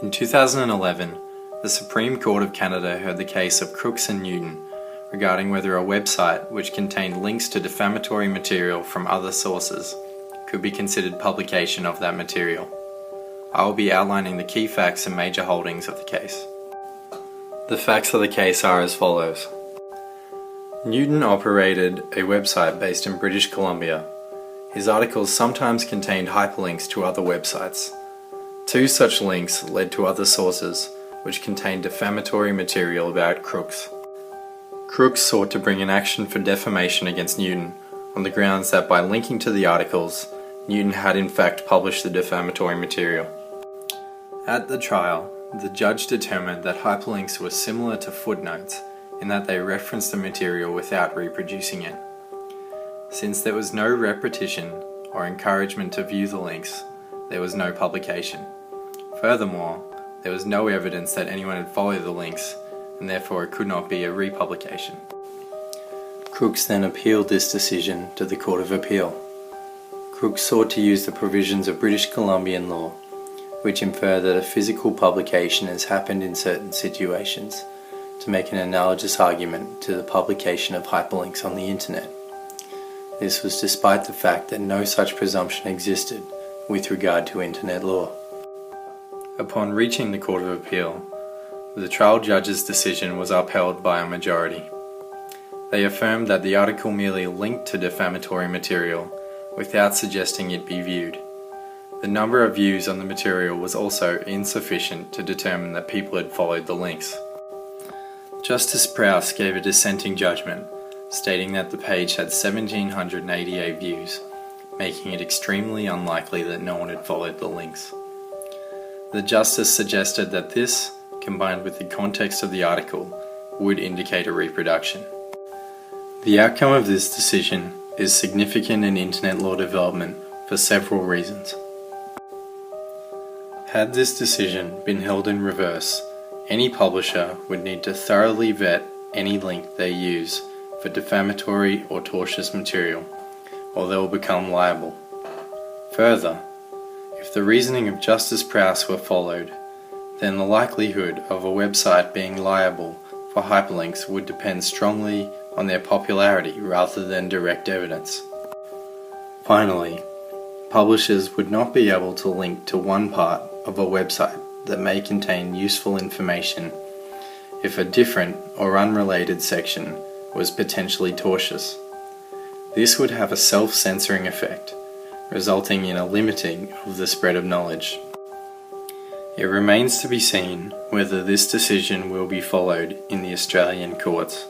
In 2011, the Supreme Court of Canada heard the case of Crookes and Newton regarding whether a website which contained links to defamatory material from other sources could be considered publication of that material. I will be outlining the key facts and major holdings of the case. The facts of the case are as follows. Newton operated a website based in British Columbia. His articles sometimes contained hyperlinks to other websites. Two such links led to other sources which contained defamatory material about Crookes. Crookes sought to bring an action for defamation against Newton on the grounds that by linking to the articles, Newton had in fact published the defamatory material. At the trial, the judge determined that hyperlinks were similar to footnotes in that they referenced the material without reproducing it. Since there was no repetition or encouragement to view the links, there was no publication. Furthermore, there was no evidence that anyone had followed the links, and therefore it could not be a republication. Crookes then appealed this decision to the Court of Appeal. Crookes sought to use the provisions of British Columbian law, which infer that a physical publication has happened in certain situations, to make an analogous argument to the publication of hyperlinks on the internet. This was despite the fact that no such presumption existed with regard to internet law. Upon reaching the Court of Appeal, the trial judge's decision was upheld by a majority. They affirmed that the article merely linked to defamatory material without suggesting it be viewed. The number of views on the material was also insufficient to determine that people had followed the links. Justice Crookes gave a dissenting judgment, stating that the page had 1,788 views, making it extremely unlikely that no one had followed the links. The justice suggested that this, combined with the context of the article, would indicate a reproduction. The outcome of this decision is significant in internet law development for several reasons. Had this decision been held in reverse, any publisher would need to thoroughly vet any link they use for defamatory or tortious material, or they will become liable. Further, if the reasoning of Justice Crookes were followed, then the likelihood of a website being liable for hyperlinks would depend strongly on their popularity rather than direct evidence. Finally, publishers would not be able to link to one part of a website that may contain useful information if a different or unrelated section was potentially tortious. This would have a self-censoring effect, resulting in a limiting of the spread of knowledge. It remains to be seen whether this decision will be followed in the Australian courts.